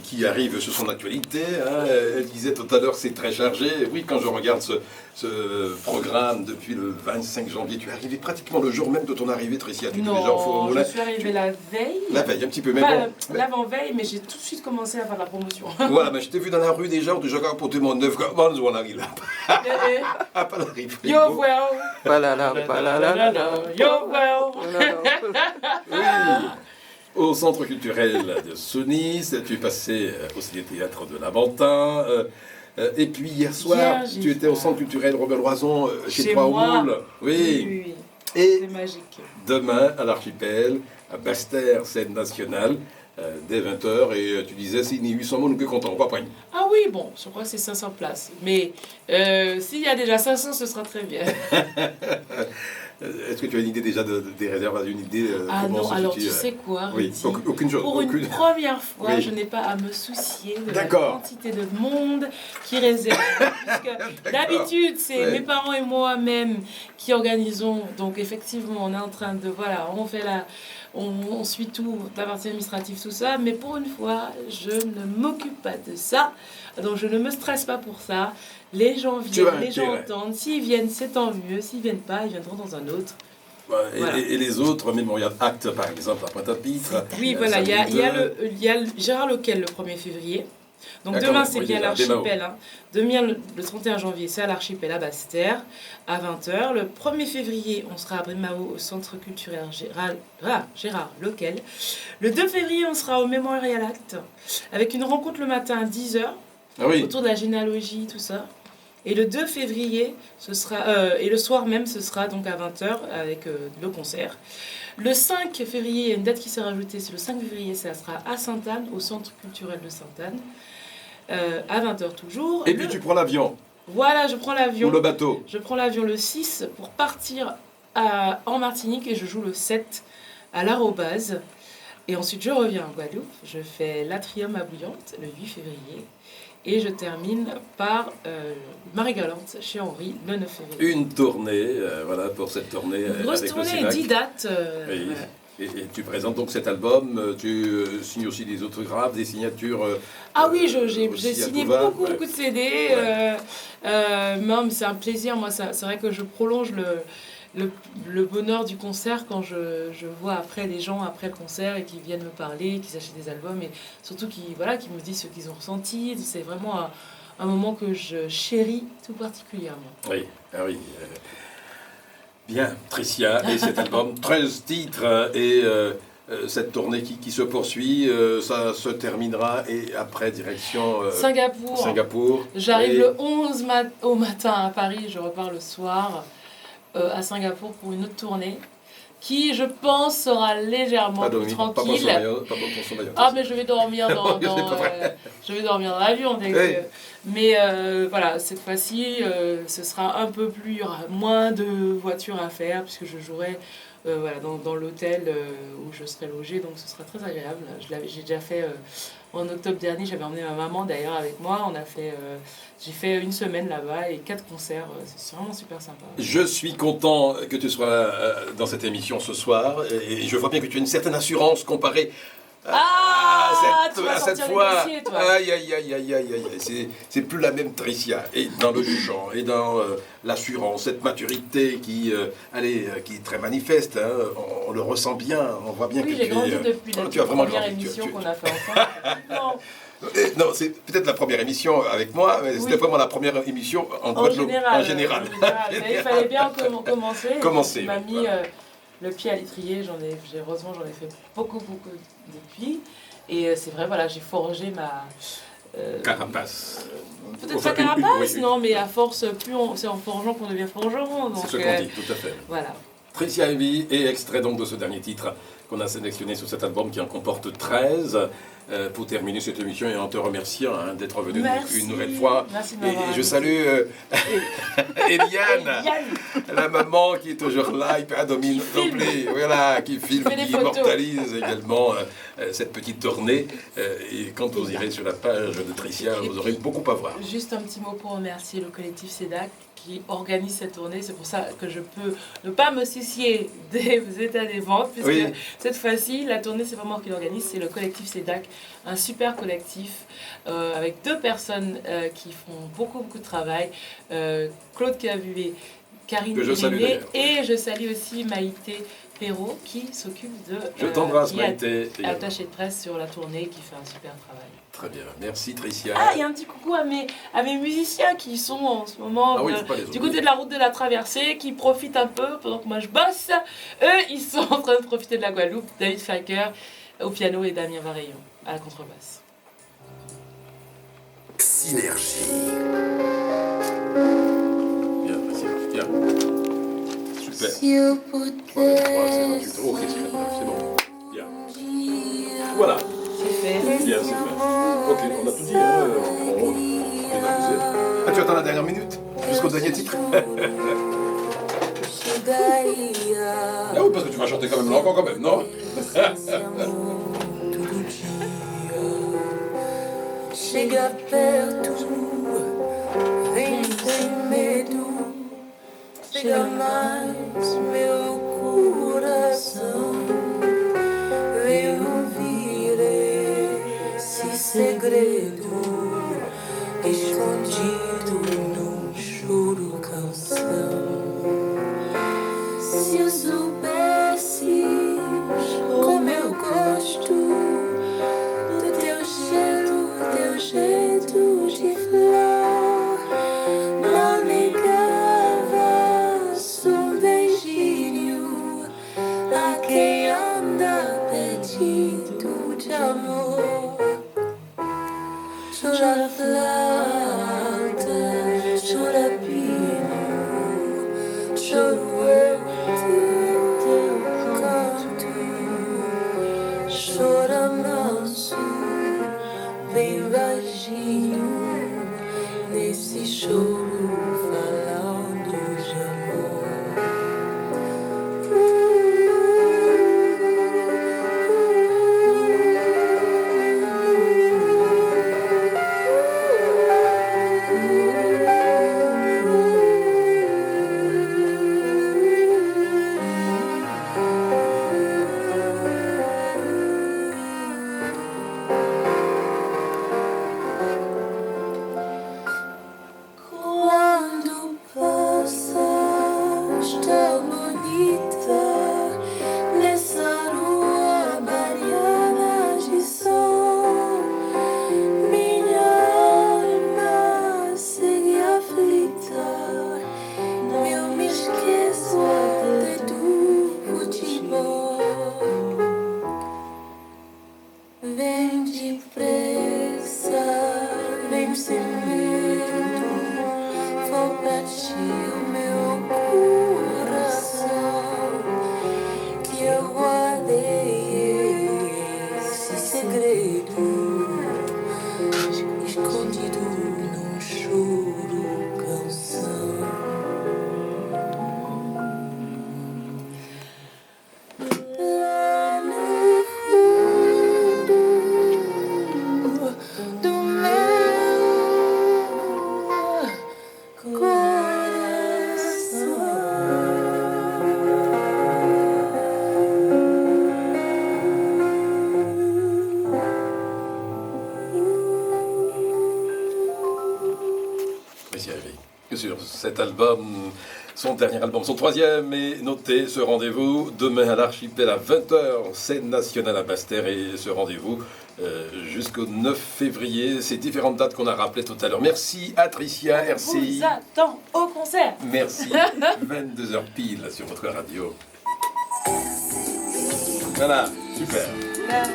qui arrive sur son actualité. Hein. Elle disait tout à l'heure c'est très chargé. Oui, quand je regarde ce programme depuis le 25 janvier, tu es arrivé pratiquement le jour même de ton arrivée, Tricia. Tu étais déjà au Four au Moulin. Je suis arrivée la veille. La veille, un petit peu. Mais pas bon, l'avant-veille, mais j'ai tout de suite commencé à faire la promotion. Voilà, mais je t'ai vu dans la rue déjà, on déjà porté mon 9 comment on arrive là. Ah, pas la rive. Yo, well. Palala, palala. Yo, well. Oui. Au Centre culturel de Sounis, tu es passé au ciné-théâtre de Lamentin. Et puis hier soir, tu étais au Centre culturel Robert Loison chez toi au Moule. Oui. Et c'est magique. Demain, à l'Archipel, à Bastère, scène nationale, dès 20h. Et tu disais, c'est 800 mots, nous que comptons, pas prendre. Ah oui, bon, je crois que c'est 500 places. Mais s'il y a déjà 500, ce sera très bien. Est-ce que tu as une idée déjà des réserves, une idée Ah non, alors tu sais quoi, oui, aucune chose. Pour une première fois, oui. je n'ai pas à me soucier de la D'accord. quantité de monde qui réserve. Puisque d'habitude, c'est mes parents et moi-même qui organisons. Donc effectivement, on est en train de, voilà, on fait on suit tout, la partie administrative, tout ça. Mais pour une fois, je ne m'occupe pas de ça. Donc je ne me stresse pas pour ça. Les gens viennent, les gens entendent. S'ils viennent, c'est tant mieux. S'ils viennent pas, ils viendront dans un autre. Ouais, voilà. Et les autres, Mémorial Acte, par exemple, à Pointe-à-Pitre. Oui, voilà, il y a le Gérard Lequel le 1er février. Donc demain, c'est bien l'Archipel. Hein. Demain, le 31 janvier, c'est à l'Archipel à Basse-Terre, à 20h. Le 1er février, on sera à Brimao, au Centre culturel Gérard Lequel. Le 2 février, on sera au Mémorial Acte, avec une rencontre le matin à 10h, autour de la généalogie, tout ça. Et le 2 février, ce sera, et le soir même, ce sera donc à 20h avec le concert. Le 5 février, il y a une date qui s'est rajoutée, c'est le 5 février, ça sera à Sainte-Anne, au Centre culturel de Sainte-Anne, à 20h toujours. Et puis tu prends l'avion. Voilà, je prends l'avion. Ou le bateau. Je prends l'avion le 6 pour partir en Martinique et je joue le 7 à l'Arobase. Et ensuite, je reviens en Guadeloupe. Je fais l'Atrium à Bouillante le 8 février. Et je termine par Marie-Galante chez Henri le 9 février. Une tournée, voilà, pour cette tournée. Une grosse avec tournée, le 10 dates. Oui. Et tu présentes donc cet album, tu signes aussi des autographes, des signatures. Ah oui, j'ai signé beaucoup de CD. Même, c'est un plaisir, moi, c'est vrai que je prolonge le bonheur du concert quand je vois après les gens après le concert et qui viennent me parler, qui s'achètent des albums et surtout qui me disent ce qu'ils ont ressenti. C'est vraiment un moment que je chéris tout particulièrement. Oui, ah oui. Bien, Tricia, et cet album, 13 titres et cette tournée qui se poursuit, ça se terminera et après direction Singapour. J'arrive le 11 au matin à Paris, je repars le soir à Singapour pour une autre tournée qui, je pense, sera légèrement plus tranquille. Ah, mais je vais dormir je vais dormir dans l'avion. Mais voilà, cette fois-ci, ce sera un peu plus, il y aura moins de voitures à faire puisque je jouerai voilà, dans l'hôtel où je serai logée, donc ce sera très agréable. J'ai déjà fait en octobre dernier, j'avais emmené ma maman d'ailleurs avec moi. J'ai fait une semaine là-bas et 4 concerts, c'est vraiment super sympa. Je suis content que tu sois dans cette émission ce soir et je vois bien que tu as une certaine assurance comparée à cette fois. C'est plus la même Tricia. Et dans le chant, et dans l'assurance, cette maturité qui est très manifeste, hein, on le ressent bien, on voit bien que j'ai grandi depuis la première émission qu'on a fait ensemble. Non, c'est peut-être la première émission avec moi, mais c'était vraiment la première émission en Guadeloupe, en général. Il fallait bien commencer. Il m'a mis le pied à l'étrier, heureusement j'en ai fait beaucoup depuis. Et c'est vrai, voilà, j'ai forgé ma... carapace. Peut-être pas carapace, non, mais à force, c'est en forgeant qu'on devient forgeron. C'est ce qu'on dit, tout à fait. Voilà. Tricia Heavy, et extrait donc de ce dernier titre qu'on a sélectionné sur cet album qui en comporte 13. Pour terminer cette émission et en te remerciant d'être venu une nouvelle fois. Merci et je salue Eliane, la maman qui est toujours là, qui filme, qui immortalise également cette petite tournée. Et quand vous irez sur la page de Tricia, vous aurez beaucoup à voir. Juste un petit mot pour remercier le collectif CEDAC qui organise cette tournée. C'est pour ça que je peux ne pas me soucier des états des ventes, puisque cette fois-ci, la tournée, c'est pas moi qui l'organise, c'est le collectif CEDAC un super collectif avec 2 personnes qui font beaucoup de travail. Claude Cavuet, Karine Irénée, et je salue aussi Maïté Perrault qui s'occupe de... Je t'embrasse Maïté. Attachée de presse sur la tournée, qui fait un super travail. Très bien, merci Tricia. Ah, il y a un petit coucou à mes musiciens qui sont en ce moment du côté de la route de la traversée, qui profitent un peu pendant que moi je bosse. Eux, ils sont en train de profiter de la Guadeloupe. David Faker au piano et Damien Vareillon à la contrebasse. Synergie. Bien, Tricia, bien. Super. Si au bout de Ok, c'est bon. Bien. Voilà. Bien, c'est bien. Ok, on a tout dit, hein. On est amusé. Ah, tu attends la dernière minute jusqu'au dernier titre. Ah oui, parce que tu vas chanter quand même encore quand même, non? Chega perto, vem medo, chega mais meu coração, vem ouvir esse segredo escondido num choro canção. Se eu soubesse como eu gosto do teu cheiro, teu jeito de flor, não negava um beijinho a quem anda perdido de amor. Chora flauta, chora pino, choro eu teu canto, chora manso, bem baixinho, nesse choro falando de amor. Quando passas tão bonita nessa rua baiana de sol, minha alma segue aflita, eu me esqueço até do futebol. Vem depressa, vem sem medo, vou pra ti o meu coração, que eu guardei esse segredo escondido num choro canção. Lá no fundo do meu Merci Hervé. Sur cet album, son dernier album, son troisième, est noté ce rendez-vous demain à l'Archipel à 20h, scène nationale à Basse-Terre, et ce rendez-vous jusqu'au 9 février. Ces différentes dates qu'on a rappelées tout à l'heure. Merci à Tricia, RCI. Vous attend au concert. Merci. 22h pile sur votre radio. Voilà, super. Merci.